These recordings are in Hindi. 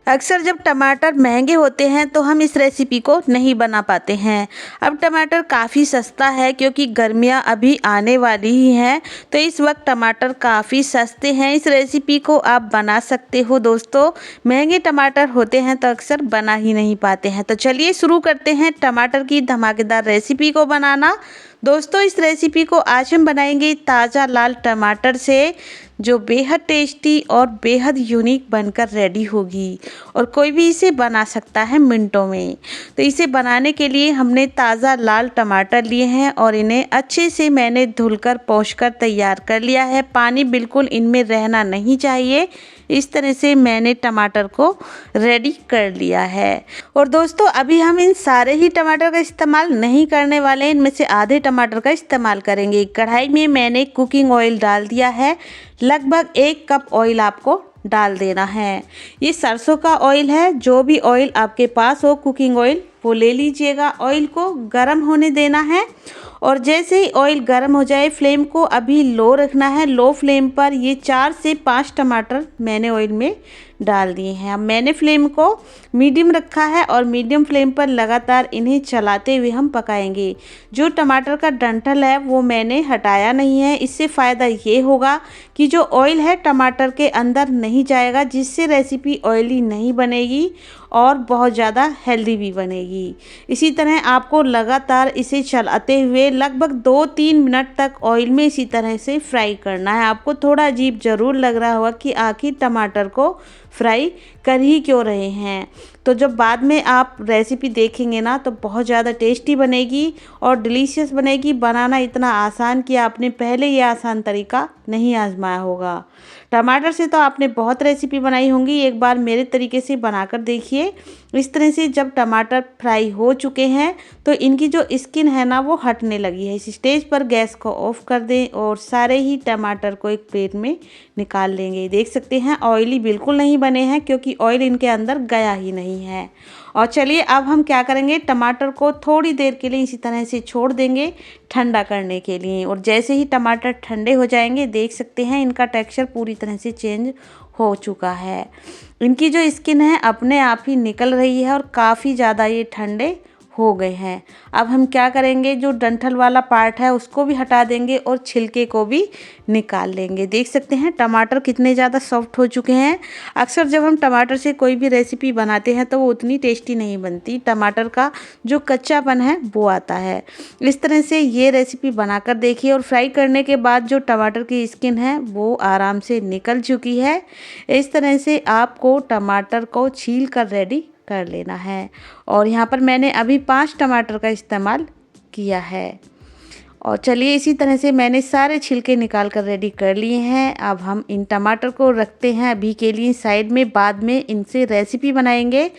अक्सर जब टमाटर महंगे होते हैं तो हम इस रेसिपी को नहीं बना पाते हैं। अब टमाटर काफ़ी सस्ता है क्योंकि गर्मियां अभी आने वाली ही हैं, तो इस वक्त टमाटर काफ़ी सस्ते हैं। इस रेसिपी को आप बना सकते हो दोस्तों। महंगे टमाटर होते हैं तो अक्सर बना ही नहीं पाते हैं। तो चलिए शुरू करते हैं टमाटर की धमाकेदार रेसिपी को बनाना। दोस्तों, इस रेसिपी को आज हम बनाएंगे ताज़ा लाल टमाटर से, जो बेहद टेस्टी और बेहद यूनिक बनकर रेडी होगी और कोई भी इसे बना सकता है मिनटों में। तो इसे बनाने के लिए हमने ताज़ा लाल टमाटर लिए हैं और इन्हें अच्छे से मैंने धुलकर पोंछकर तैयार कर लिया है। पानी बिल्कुल इनमें रहना नहीं चाहिए। इस तरह से मैंने टमाटर को रेडी कर लिया है। और दोस्तों, अभी हम इन सारे ही टमाटर का इस्तेमाल नहीं करने वाले हैं, इनमें से आधे टमाटर का इस्तेमाल करेंगे। कढ़ाई में मैंने कुकिंग ऑयल डाल दिया है। लगभग 1 कप ऑयल आपको डाल देना है। ये सरसों का ऑयल है। जो भी ऑयल आपके पास हो कुकिंग ऑयल, वो ले लीजिएगा। ऑयल को गर्म होने देना है और जैसे ही ऑयल गर्म हो जाए, फ्लेम को अभी लो रखना है। लो फ्लेम पर ये 4 से 5 टमाटर मैंने ऑयल में डाल दिए हैं। अब मैंने फ्लेम को मीडियम रखा है और मीडियम फ्लेम पर लगातार इन्हें चलाते हुए हम पकाएंगे। जो टमाटर का डंठल है वो मैंने हटाया नहीं है। इससे फ़ायदा ये होगा कि जो ऑयल है टमाटर के अंदर नहीं जाएगा, जिससे रेसिपी ऑयली नहीं बनेगी और बहुत ज़्यादा हेल्दी भी बनेगी। इसी तरह आपको लगातार इसे चलाते हुए लगभग 2-3 मिनट तक ऑयल में इसी तरह से फ्राई करना है। आपको थोड़ा अजीब ज़रूर लग रहा होगा कि आखिर टमाटर को फ्राई कर ही क्यों रहे हैं, तो जब बाद में आप रेसिपी देखेंगे ना तो बहुत ज़्यादा टेस्टी बनेगी और डिलीशियस बनेगी। बनाना इतना आसान कि आपने पहले ये आसान तरीका नहीं आजमाया होगा। टमाटर से तो आपने बहुत रेसिपी बनाई होंगी, एक बार मेरे तरीके से बनाकर देखिए। इस तरह से जब टमाटर फ्राई हो चुके हैं तो इनकी जो स्किन है ना वो हटने लगी है। इस स्टेज पर गैस को ऑफ कर दें और सारे ही टमाटर को एक प्लेट में निकाल लेंगे। देख सकते हैं ऑयली बिल्कुल नहीं बने हैं क्योंकि ऑयल इनके अंदर गया ही नहीं है। और चलिए अब हम क्या करेंगे, टमाटर को थोड़ी देर के लिए इसी तरह से छोड़ देंगे ठंडा करने के लिए। और जैसे ही टमाटर ठंडे हो जाएंगे, देख सकते हैं इनका टेक्सचर पूरी तरह से चेंज हो चुका है। इनकी जो स्किन है अपने आप ही निकल रही है और काफ़ी ज़्यादा ये ठंडे हो गए हैं। अब हम क्या करेंगे, जो डंठल वाला पार्ट है उसको भी हटा देंगे और छिलके को भी निकाल लेंगे। देख सकते हैं टमाटर कितने ज़्यादा सॉफ्ट हो चुके हैं। अक्सर जब हम टमाटर से कोई भी रेसिपी बनाते हैं तो वो उतनी टेस्टी नहीं बनती। टमाटर का जो कच्चापन है वो आता है। इस तरह से ये रेसिपी बनाकर देखिए और फ्राई करने के बाद जो टमाटर की स्किन है वो आराम से निकल चुकी है। इस तरह से आपको टमाटर को छील कर रेडी कर लेना है। और यहाँ पर मैंने अभी 5 टमाटर का इस्तेमाल किया है। और चलिए इसी तरह से मैंने सारे छिलके निकाल कर रेडी कर लिए हैं। अब हम इन टमाटर को रखते हैं अभी के लिए साइड में, बाद में इनसे रेसिपी बनाएंगे।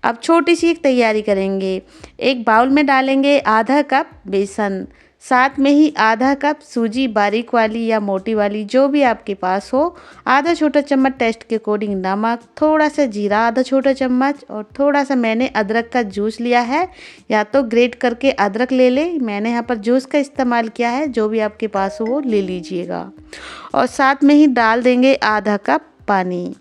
अब छोटी सी एक तैयारी करेंगे। एक बाउल में डालेंगे आधा कप बेसन, साथ में ही आधा कप सूजी, बारीक वाली या मोटी वाली जो भी आपके पास हो, आधा छोटा चम्मच टेस्ट के अकॉर्डिंग नमक, थोड़ा सा जीरा आधा छोटा चम्मच और थोड़ा सा मैंने अदरक का जूस लिया है। या तो ग्रेट करके अदरक ले ले, मैंने यहाँ पर जूस का इस्तेमाल किया है। जो भी आपके पास हो वो ले लीजिएगा। और साथ में ही डाल देंगे आधा कप पानी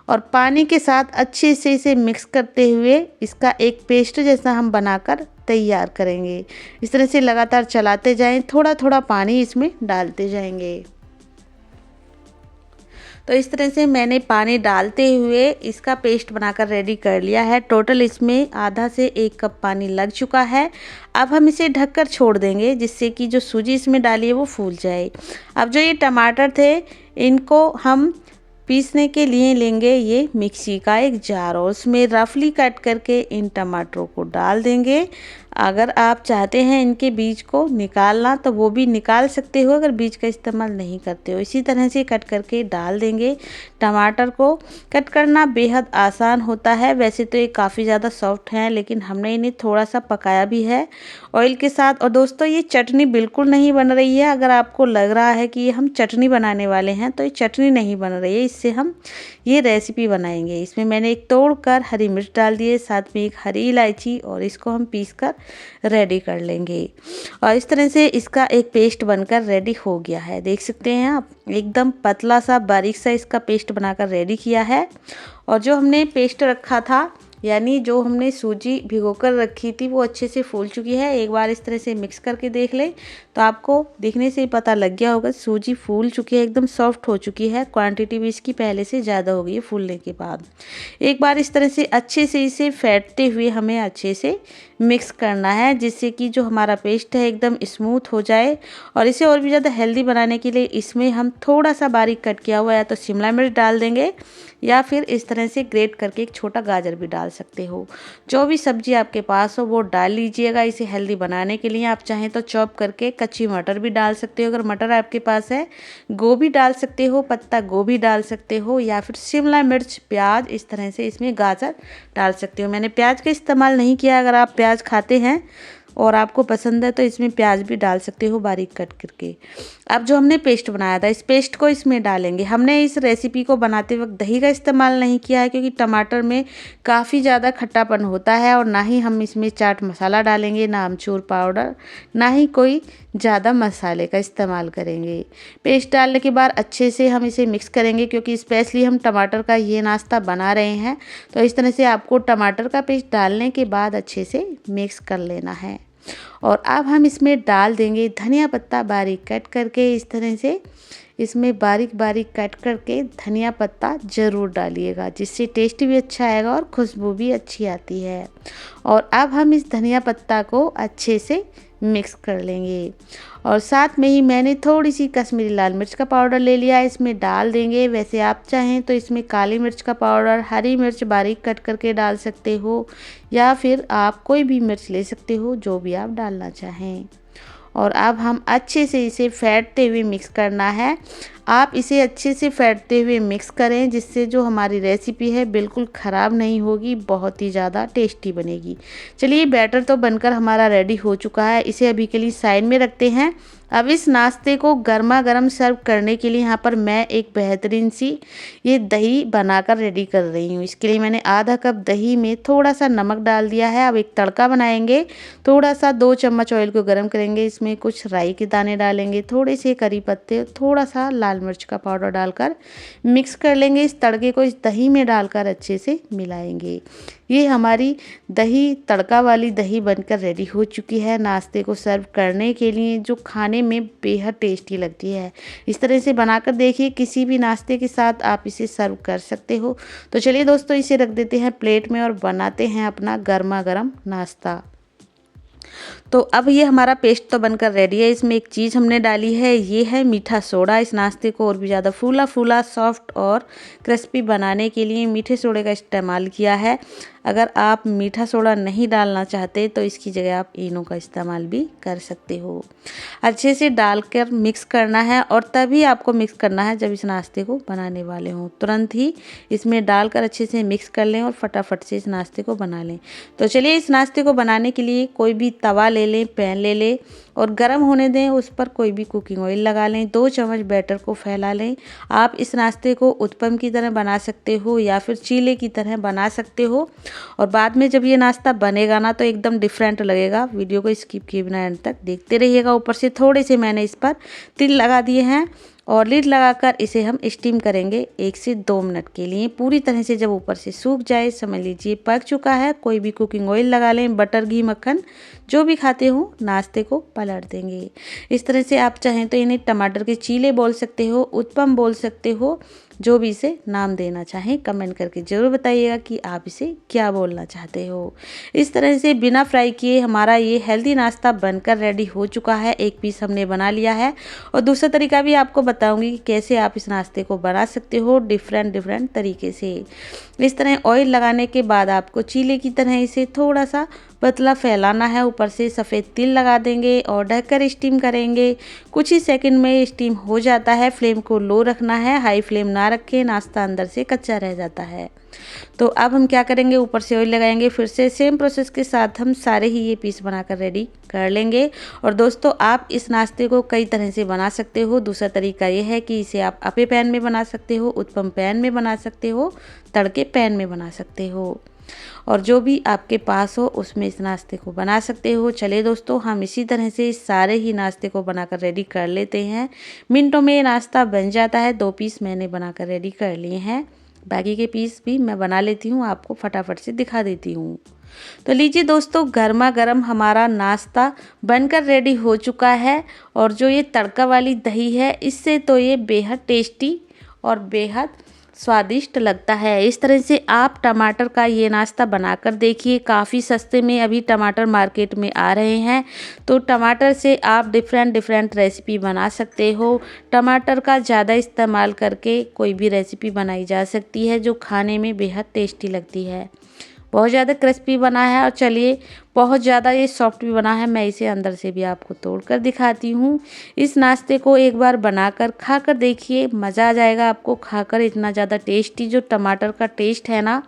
और पानी के साथ अच्छे से इसे मिक्स करते हुए इसका एक पेस्ट जैसा हम बनाकर तैयार करेंगे। इस तरह से लगातार चलाते जाएं, थोड़ा थोड़ा पानी इसमें डालते जाएंगे। तो इस तरह से मैंने पानी डालते हुए इसका पेस्ट बनाकर रेडी कर लिया है। टोटल इसमें आधा से 1 कप पानी लग चुका है। अब हम इसे ढककर छोड़ देंगे जिससे कि जो सूजी इसमें डाली है वो फूल जाए। अब जो ये टमाटर थे इनको हम पीसने के लिए लेंगे ये मिक्सी का एक जार और उसमें रफली कट करके इन टमाटरों को डाल देंगे। अगर आप चाहते हैं इनके बीज को निकालना तो वो भी निकाल सकते हो, अगर बीज का इस्तेमाल नहीं करते हो। इसी तरह से कट करके डाल देंगे। टमाटर को कट करना बेहद आसान होता है। वैसे तो ये काफ़ी ज़्यादा सॉफ्ट हैं, लेकिन हमने इन्हें थोड़ा सा पकाया भी है ऑयल के साथ। और दोस्तों, ये चटनी बिल्कुल नहीं बन रही है। अगर आपको लग रहा है कि हम चटनी बनाने वाले हैं तो ये चटनी नहीं बन रही है, इससे हम ये रेसिपी बनाएंगे। इसमें मैंने एक तोड़ कर हरी मिर्च डाल दी है, साथ में एक हरी इलायची, और इसको हम पीस कर रेडी कर लेंगे। और इस तरह से इसका एक पेस्ट बनकर रेडी हो गया है। देख सकते हैं आप, एकदम पतला सा बारीक सा इसका पेस्ट बनाकर रेडी किया है। और जो हमने पेस्ट रखा था, यानी जो हमने सूजी भिगोकर रखी थी, वो अच्छे से फूल चुकी है। एक बार इस तरह से मिक्स करके देख लें तो आपको दिखने से ही पता लग गया होगा, सूजी फूल चुकी है, एकदम सॉफ्ट हो चुकी है। क्वांटिटी भी इसकी पहले से ज़्यादा हो गई है फूलने के बाद। एक बार इस तरह से अच्छे से इसे फेंटते हुए हमें अच्छे से मिक्स करना है, जिससे कि जो हमारा पेस्ट है एकदम स्मूथ हो जाए। और इसे और भी ज़्यादा हेल्दी बनाने के लिए इसमें हम थोड़ा सा बारीक कट किया हुआ या तो शिमला मिर्च डाल देंगे, या फिर इस तरह से ग्रेट करके एक छोटा गाजर भी डाल सकते हो। जो भी सब्जी आपके पास हो वो डाल लीजिएगा इसे हेल्दी बनाने के लिए। आप चाहें तो चॉप करके कच्ची मटर भी डाल सकते हो, अगर मटर आपके पास है। गोभी डाल सकते हो, पत्ता गोभी डाल सकते हो, या फिर शिमला मिर्च, प्याज, इस तरह से इसमें गाजर डाल सकते हो। मैंने प्याज का इस्तेमाल नहीं किया। अगर आप प्याज खाते हैं और आपको पसंद है तो इसमें प्याज भी डाल सकते हो बारीक कट करके। अब जो हमने पेस्ट बनाया था, इस पेस्ट को इसमें डालेंगे। हमने इस रेसिपी को बनाते वक्त दही का इस्तेमाल नहीं किया है, क्योंकि टमाटर में काफ़ी ज़्यादा खट्टापन होता है। और ना ही हम इसमें चाट मसाला डालेंगे, ना अमचूर पाउडर, ना ही कोई ज़्यादा मसाले का इस्तेमाल करेंगे। पेस्ट डालने के बाद अच्छे से हम इसे मिक्स करेंगे, क्योंकि स्पेशली हम टमाटर का ये नाश्ता बना रहे हैं। तो इस तरह से आपको टमाटर का पेस्ट डालने के बाद अच्छे से मिक्स कर लेना है। और अब हम इसमें डाल देंगे धनिया पत्ता बारीक कट करके। इस तरह से इसमें बारीक बारीक कट करके धनिया पत्ता ज़रूर डालिएगा, जिससे टेस्ट भी अच्छा आएगा और खुशबू भी अच्छी आती है। और अब हम इस धनिया पत्ता को अच्छे से मिक्स कर लेंगे। और साथ में ही मैंने थोड़ी सी कश्मीरी लाल मिर्च का पाउडर ले लिया है, इसमें डाल देंगे। वैसे आप चाहें तो इसमें काली मिर्च का पाउडर, हरी मिर्च बारीक कट करके डाल सकते हो, या फिर आप कोई भी मिर्च ले सकते हो, जो भी आप डालना चाहें। और अब हम अच्छे से इसे फेंटते हुए मिक्स करना है। आप इसे अच्छे से फेंटते हुए मिक्स करें, जिससे जो हमारी रेसिपी है बिल्कुल ख़राब नहीं होगी, बहुत ही ज़्यादा टेस्टी बनेगी। चलिए, बैटर तो बनकर हमारा रेडी हो चुका है। इसे अभी के लिए साइड में रखते हैं। अब इस नाश्ते को गर्मा गर्म सर्व करने के लिए यहाँ पर मैं एक बेहतरीन सी ये दही बनाकर रेडी कर रही हूँ। इसके लिए मैंने आधा कप दही में थोड़ा सा नमक डाल दिया है। अब एक तड़का बनाएंगे। थोड़ा सा 2 चम्मच ऑयल को गर्म करेंगे, इसमें कुछ राई के दाने डालेंगे, थोड़े से करी पत्ते, थोड़ा सा लाल मिर्च का पाउडर डालकर मिक्स कर लेंगे। इस तड़के को इस दही में डालकर अच्छे से मिलाएंगे। ये हमारी दही तड़का वाली दही बनकर रेडी हो चुकी है नाश्ते को सर्व करने के लिए, जो खाने में बेहद टेस्टी लगती है। इस तरह से बनाकर देखिए, किसी भी नाश्ते के साथ आप इसे सर्व कर सकते हो। तो चलिए दोस्तों, इसे रख देते हैं प्लेट में और बनाते हैं अपना गर्मा गर्म नाश्ता। तो अब ये हमारा पेस्ट तो बनकर रेडी है। इसमें एक चीज़ हमने डाली है, ये है मीठा सोडा। इस नाश्ते को और भी ज़्यादा फूला फूला, सॉफ्ट और क्रिस्पी बनाने के लिए मीठे सोडे का इस्तेमाल किया है। अगर आप मीठा सोडा नहीं डालना चाहते तो इसकी जगह आप इनो का इस्तेमाल भी कर सकते हो। अच्छे से डालकर मिक्स करना है, और तभी आपको मिक्स करना है जब इस नाश्ते को बनाने वाले हों। तुरंत ही इसमें डालकर अच्छे से मिक्स कर लें और फटाफट से इस नाश्ते को बना लें। तो चलिए, इस नाश्ते को बनाने के लिए कोई भी तवा ले लें, पैन ले लें और गर्म होने दें। उस पर कोई भी कुकिंग ऑयल लगा लें। 2 चम्मच बैटर को फैला लें। आप इस नाश्ते को उत्पम की तरह बना सकते हो, या फिर चीले की तरह बना सकते हो। और बाद में जब ये नाश्ता बनेगा ना, तो एकदम डिफरेंट लगेगा। वीडियो को स्किप किए बिना एंड तक देखते रहिएगा। ऊपर से थोड़े से मैंने इस पर तिल लगा दिए हैं, और लीड लगाकर इसे हम स्टीम करेंगे 1 से 2 मिनट के लिए। पूरी तरह से जब ऊपर से सूख जाए, समझ लीजिए पक चुका है। कोई भी कुकिंग ऑयल लगा लें, बटर, घी, मक्खन, जो भी खाते हो। नाश्ते को पलट देंगे। इस तरह से आप चाहें तो इन्हें टमाटर के चीले बोल सकते हो, उत्पम बोल सकते हो, जो भी इसे नाम देना चाहें। कमेंट करके ज़रूर बताइएगा कि आप इसे क्या बोलना चाहते हो। इस तरह से बिना फ्राई किए हमारा ये हेल्दी नाश्ता बनकर रेडी हो चुका है। एक पीस हमने बना लिया है, और दूसरा तरीका भी आपको बताऊंगी कि कैसे आप इस नाश्ते को बना सकते हो डिफरेंट तरीके से। इस तरह ऑयल लगाने के बाद आपको चीले की तरह इसे थोड़ा सा पतला फैलाना है। ऊपर से सफ़ेद तिल लगा देंगे और ढककर स्टीम करेंगे। कुछ ही सेकंड में स्टीम हो जाता है। फ्लेम को लो रखना है, हाई फ्लेम ना रखें, नाश्ता अंदर से कच्चा रह जाता है। तो अब हम क्या करेंगे, ऊपर से ऑयल लगाएंगे। फिर से सेम प्रोसेस के साथ हम सारे ही ये पीस बनाकर रेडी कर लेंगे। और दोस्तों आप इस नाश्ते को कई तरह से बना सकते हो। दूसरा तरीका ये है कि इसे आप अपे पैन में बना सकते हो, उत्पम पैन में बना सकते हो, तड़के पैन में बना सकते हो, और जो भी आपके पास हो उसमें इस नाश्ते को बना सकते हो। चलिए दोस्तों, हम इसी तरह से सारे ही नाश्ते को बनाकर रेडी कर लेते हैं। मिनटों में ये नाश्ता बन जाता है। 2 पीस मैंने बनाकर रेडी कर लिए हैं, बाकी के पीस भी मैं बना लेती हूँ, आपको फटाफट से दिखा देती हूँ। तो लीजिए दोस्तों, गर्मा गर्म हमारा नाश्ता बनकर रेडी हो चुका है। और जो ये तड़का वाली दही है, इससे तो ये बेहद टेस्टी और बेहद स्वादिष्ट लगता है। इस तरह से आप टमाटर का ये नाश्ता बनाकर देखिए। काफ़ी सस्ते में अभी टमाटर मार्केट में आ रहे हैं, तो टमाटर से आप डिफरेंट रेसिपी बना सकते हो। टमाटर का ज़्यादा इस्तेमाल करके कोई भी रेसिपी बनाई जा सकती है जो खाने में बेहद टेस्टी लगती है। बहुत ज़्यादा क्रिस्पी बना है और चलिए बहुत ज़्यादा ये सॉफ्ट भी बना है। मैं इसे अंदर से भी आपको तोड़कर दिखाती हूँ। इस नाश्ते को एक बार बनाकर खाकर देखिए, मज़ा आ जाएगा आपको खाकर। इतना ज़्यादा टेस्टी जो टमाटर का टेस्ट है ना,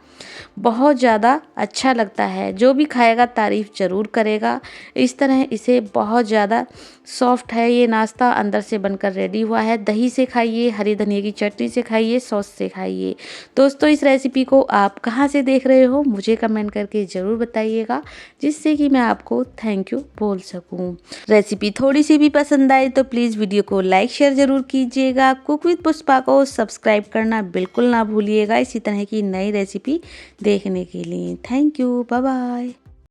बहुत ज़्यादा अच्छा लगता है। जो भी खाएगा तारीफ़ ज़रूर करेगा। इस तरह इसे बहुत ज़्यादा सॉफ्ट है ये नाश्ता, अंदर से बनकर रेडी हुआ है। दही से खाइए, हरी धनिया की चटनी से खाइए, सॉस से खाइए। दोस्तों इस रेसिपी को आप कहाँ से देख रहे हो मुझे कमेंट करके ज़रूर बताइएगा, जिससे कि मैं आपको थैंक यू बोल सकूं। रेसिपी थोड़ी सी भी पसंद आए तो प्लीज़ वीडियो को लाइक शेयर ज़रूर कीजिएगा। कुक विद पुष्पा को सब्सक्राइब करना बिल्कुल ना भूलिएगा इसी तरह की नई रेसिपी देखने के लिए। Thank you, bye bye.